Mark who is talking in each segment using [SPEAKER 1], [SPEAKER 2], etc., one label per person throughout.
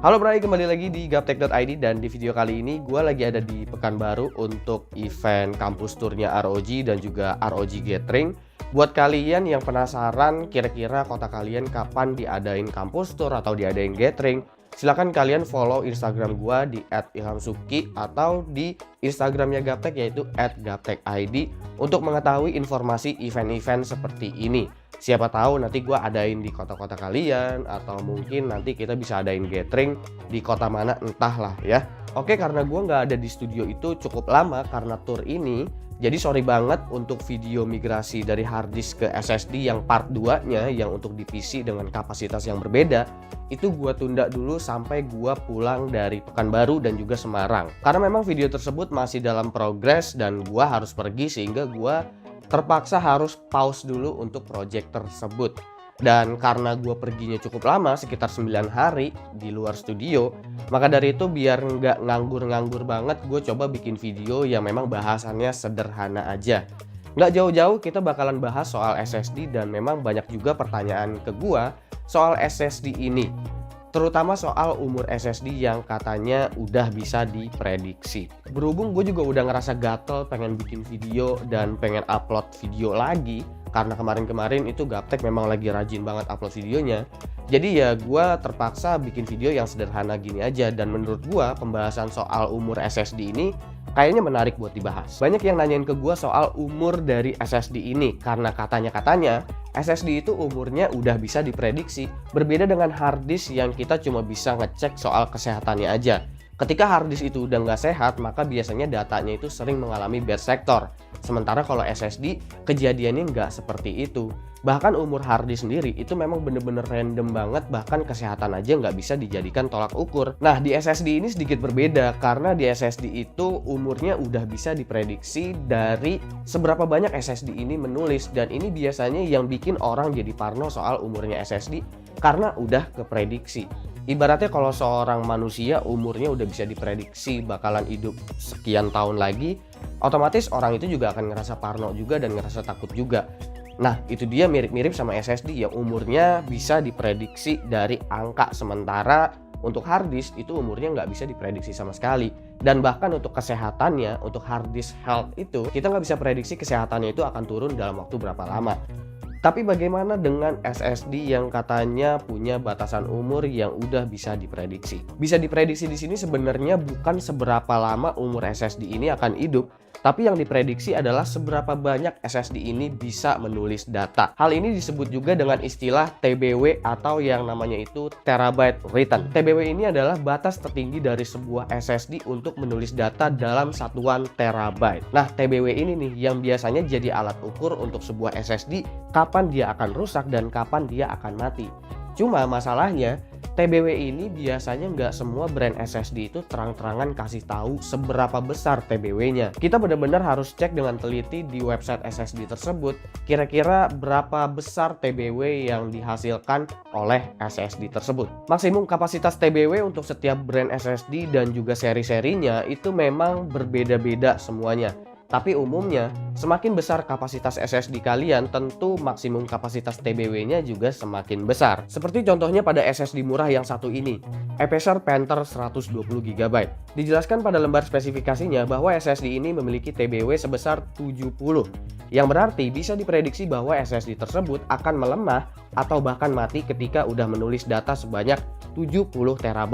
[SPEAKER 1] Halo Bray, kembali lagi di Gaptek.id dan di video kali ini gue lagi ada di Pekanbaru untuk event kampus tournya ROG dan juga ROG Gathering. Buat kalian yang penasaran kira-kira kota kalian kapan diadain kampus tour atau diadain gathering, silahkan kalian follow Instagram gue di @ilhamsuki atau di Instagramnya Gaptek yaitu @gaptek.id untuk mengetahui informasi event-event seperti ini. Siapa tahu nanti gue adain di kota-kota kalian atau mungkin nanti kita bisa adain gathering di kota mana entahlah ya. Oke, karena gue nggak ada di studio itu cukup lama karena tour ini, jadi sorry banget untuk video migrasi dari harddisk ke SSD yang part 2 nya yang untuk di PC dengan kapasitas yang berbeda itu gue tunda dulu sampai gue pulang dari Pekanbaru dan juga Semarang, karena memang video tersebut masih dalam progres dan gue harus pergi sehingga gue terpaksa harus pause dulu untuk project tersebut. Dan karena gue perginya cukup lama, sekitar 9 hari di luar studio, maka dari itu biar nggak nganggur-nganggur banget, gue coba bikin video yang memang bahasannya sederhana aja. Nggak jauh-jauh kita bakalan bahas soal SSD dan memang banyak juga pertanyaan ke gue soal SSD ini, terutama soal umur SSD yang katanya udah bisa diprediksi. Berhubung gue juga udah ngerasa gatel pengen bikin video dan pengen upload video lagi, karena kemarin-kemarin itu Gaptek memang lagi rajin banget upload videonya. Jadi ya gue terpaksa bikin video yang sederhana gini aja, dan menurut gue pembahasan soal umur SSD ini kayaknya menarik buat dibahas. Banyak yang nanyain ke gue soal umur dari SSD ini, karena katanya SSD itu umurnya udah bisa diprediksi, berbeda dengan harddisk yang kita cuma bisa ngecek soal kesehatannya aja. Ketika harddisk itu udah nggak sehat, maka biasanya datanya itu sering mengalami bad sector. Sementara kalau SSD, kejadiannya nggak seperti itu. Bahkan umur harddisk sendiri itu memang bener-bener random banget, bahkan kesehatan aja nggak bisa dijadikan tolak ukur. Nah, di SSD ini sedikit berbeda, karena di SSD itu umurnya udah bisa diprediksi dari seberapa banyak SSD ini menulis, dan ini biasanya yang bikin orang jadi parno soal umurnya SSD, karena udah keprediksi. Ibaratnya kalau seorang manusia umurnya udah bisa diprediksi bakalan hidup sekian tahun lagi, otomatis orang itu juga akan ngerasa parno juga dan ngerasa takut juga. Nah, itu dia mirip-mirip sama SSD yang umurnya bisa diprediksi dari angka, sementara untuk harddisk itu umurnya nggak bisa diprediksi sama sekali. Dan bahkan untuk kesehatannya, untuk harddisk health itu kita nggak bisa prediksi kesehatannya itu akan turun dalam waktu berapa lama. Tapi bagaimana dengan SSD yang katanya punya batasan umur yang udah bisa diprediksi? Bisa diprediksi di sini sebenarnya bukan seberapa lama umur SSD ini akan hidup, tapi yang diprediksi adalah seberapa banyak SSD ini bisa menulis data. Hal ini disebut juga dengan istilah TBW atau yang namanya itu terabyte written. TBW ini adalah batas tertinggi dari sebuah SSD untuk menulis data dalam satuan terabyte. Nah, TBW ini nih yang biasanya jadi alat ukur untuk sebuah SSD kapan dia akan rusak dan kapan dia akan mati. Cuma masalahnya TBW ini biasanya nggak semua brand SSD itu terang-terangan kasih tahu seberapa besar TBW-nya. Kita benar-benar harus cek dengan teliti di website SSD tersebut kira-kira berapa besar TBW yang dihasilkan oleh SSD tersebut. Maksimum kapasitas TBW untuk setiap brand SSD dan juga seri-serinya itu memang berbeda-beda semuanya. Tapi umumnya, semakin besar kapasitas SSD kalian, tentu maksimum kapasitas TBW-nya juga semakin besar. Seperti contohnya pada SSD murah yang satu ini, Acer Panther 120GB. Dijelaskan pada lembar spesifikasinya bahwa SSD ini memiliki TBW sebesar 70, yang berarti bisa diprediksi bahwa SSD tersebut akan melemah atau bahkan mati ketika udah menulis data sebanyak 70 TB.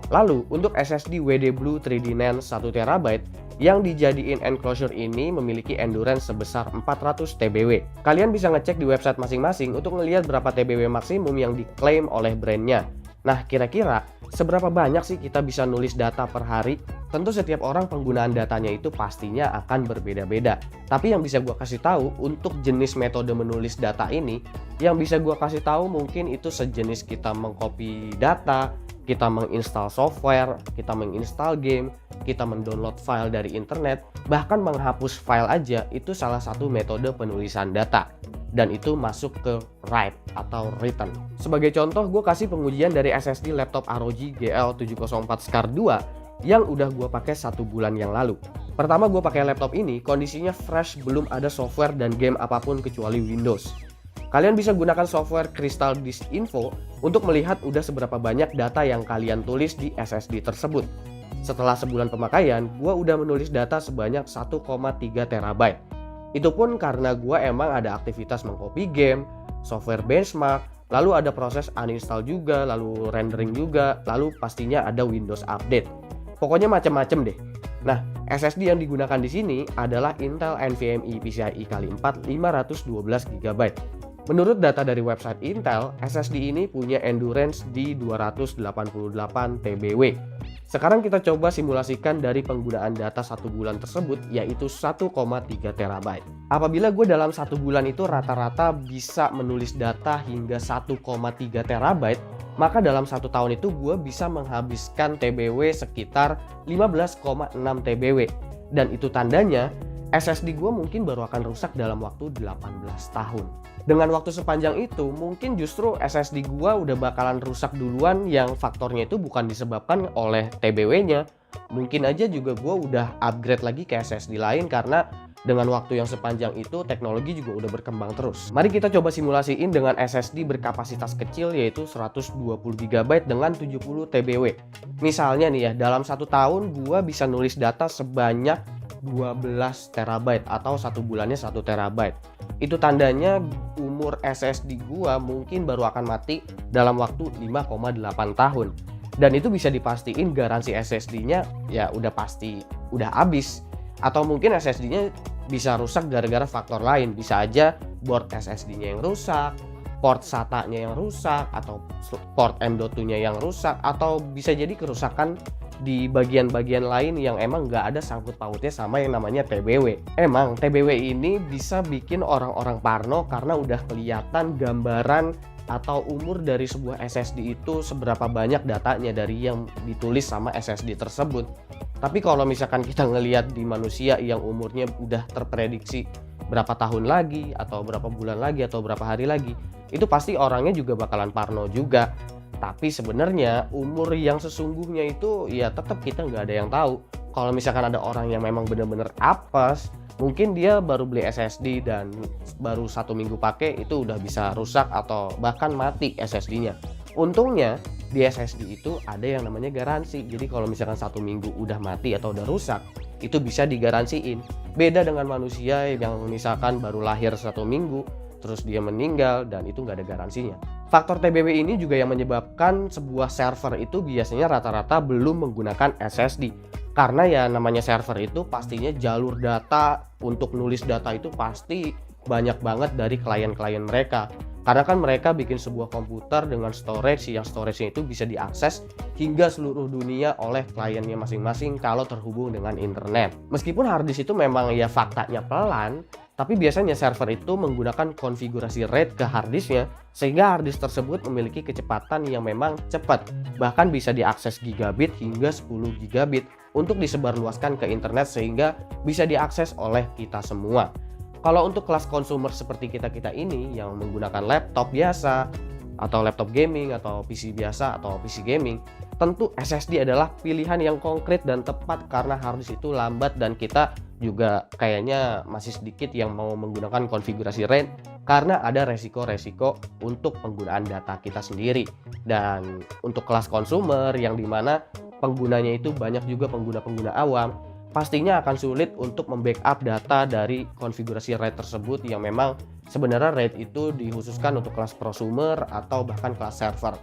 [SPEAKER 1] Lalu, untuk SSD WD Blue 3D NAND 1TB, yang dijadiin enclosure ini memiliki endurance sebesar 400 TBW. Kalian bisa ngecek di website masing-masing untuk ngelihat berapa TBW maksimum yang diklaim oleh brandnya. Nah, kira-kira seberapa banyak sih kita bisa nulis data per hari? Tentu setiap orang penggunaan datanya itu pastinya akan berbeda-beda. Tapi yang bisa gue kasih tahu untuk jenis metode menulis data ini, yang bisa gue kasih tahu mungkin itu sejenis kita mengcopy data, kita menginstal software, kita menginstal game, kita mendownload file dari internet, bahkan menghapus file aja itu salah satu metode penulisan data. Dan itu masuk ke write atau written. Sebagai contoh, gue kasih pengujian dari SSD laptop ROG GL704 SCAR 2 yang udah gue pakai 1 bulan yang lalu. Pertama gue pakai laptop ini, kondisinya fresh, belum ada software dan game apapun kecuali Windows. Kalian bisa gunakan software Crystal Disk Info untuk melihat udah seberapa banyak data yang kalian tulis di SSD tersebut. Setelah sebulan pemakaian, gue udah menulis data sebanyak 1,3 terabyte. Itu pun karena gue emang ada aktivitas mengcopy game, software benchmark, lalu ada proses uninstall juga, lalu rendering juga, lalu pastinya ada Windows Update. Pokoknya macam-macam deh. Nah, SSD yang digunakan di sini adalah Intel NVMe PCIe x4 512 GB. Menurut data dari website Intel, SSD ini punya endurance di 288 TBW. Sekarang kita coba simulasikan dari penggunaan data 1 bulan tersebut, yaitu 1,3 terabyte. Apabila gue dalam 1 bulan itu rata-rata bisa menulis data hingga 1,3 terabyte, maka dalam 1 tahun itu gue bisa menghabiskan TBW sekitar 15,6 TBW. Dan itu tandanya SSD gue mungkin baru akan rusak dalam waktu 18 tahun. Dengan waktu sepanjang itu, mungkin justru SSD gue udah bakalan rusak duluan yang faktornya itu bukan disebabkan oleh TBW-nya. Mungkin aja juga gue udah upgrade lagi ke SSD lain karena dengan waktu yang sepanjang itu teknologi juga udah berkembang terus. Mari kita coba simulasiin dengan SSD berkapasitas kecil yaitu 120 GB dengan 70 TBW. Misalnya nih ya, dalam 1 tahun gue bisa nulis data sebanyak 12 terabyte atau 1 bulannya 1 terabyte. Itu tandanya umur SSD gua mungkin baru akan mati dalam waktu 5,8 tahun. Dan itu bisa dipastiin garansi SSD-nya ya udah pasti udah habis. Atau mungkin SSD-nya bisa rusak gara-gara faktor lain. Bisa aja board SSD-nya yang rusak, port SATA-nya yang rusak, atau port M.2-nya yang rusak, atau bisa jadi kerusakan di bagian-bagian lain yang emang nggak ada sangkut pautnya sama yang namanya TBW. Emang TBW ini bisa bikin orang-orang parno karena udah kelihatan gambaran atau umur dari sebuah SSD itu seberapa banyak datanya dari yang ditulis sama SSD tersebut. Tapi kalau misalkan kita ngelihat di manusia yang umurnya udah terprediksi berapa tahun lagi, atau berapa bulan lagi, atau berapa hari lagi, itu pasti orangnya juga bakalan parno juga. Tapi sebenarnya umur yang sesungguhnya itu ya tetap kita nggak ada yang tahu. Kalau misalkan ada orang yang memang benar-benar apes, mungkin dia baru beli SSD dan baru 1 minggu pakai itu udah bisa rusak atau bahkan mati SSD-nya. Untungnya di SSD itu ada yang namanya garansi. Jadi kalau misalkan 1 minggu udah mati atau udah rusak, itu bisa digaransiin. Beda dengan manusia yang misalkan baru lahir 1 minggu, terus dia meninggal dan itu nggak ada garansinya. Faktor TBW ini juga yang menyebabkan sebuah server itu biasanya rata-rata belum menggunakan SSD. Karena ya namanya server itu pastinya jalur data untuk nulis data itu pasti banyak banget dari klien-klien mereka. Karena kan mereka bikin sebuah komputer dengan storage yang storage-nya itu bisa diakses hingga seluruh dunia oleh kliennya masing-masing kalau terhubung dengan internet. Meskipun hard disk itu memang ya faktanya pelan, tapi biasanya server itu menggunakan konfigurasi RAID ke hard disknya sehingga hard disk tersebut memiliki kecepatan yang memang cepat, bahkan bisa diakses gigabit hingga 10 gigabit untuk disebarluaskan ke internet sehingga bisa diakses oleh kita semua. Kalau untuk kelas konsumer seperti kita-kita ini yang menggunakan laptop biasa atau laptop gaming atau PC biasa atau PC gaming, tentu SSD adalah pilihan yang konkret dan tepat karena hard disk itu lambat dan kita juga kayaknya masih sedikit yang mau menggunakan konfigurasi RAID karena ada resiko-resiko untuk penggunaan data kita sendiri. Dan untuk kelas konsumer yang dimana penggunanya itu banyak juga pengguna-pengguna awam, pastinya akan sulit untuk membackup data dari konfigurasi RAID tersebut yang memang sebenarnya RAID itu dikhususkan untuk kelas prosumer atau bahkan kelas server.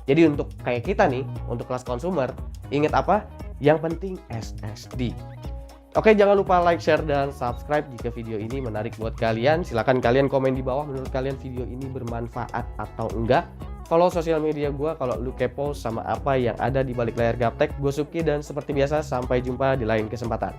[SPEAKER 1] Jadi untuk kayak kita nih, untuk kelas konsumer, ingat apa? Yang penting SSD. Oke, jangan lupa like, share, dan subscribe jika video ini menarik buat kalian. Silahkan kalian komen di bawah menurut kalian video ini bermanfaat atau enggak. Follow sosial media gue kalau lu kepo sama apa yang ada di balik layar Gaptek. Gue Suki dan seperti biasa sampai jumpa di lain kesempatan.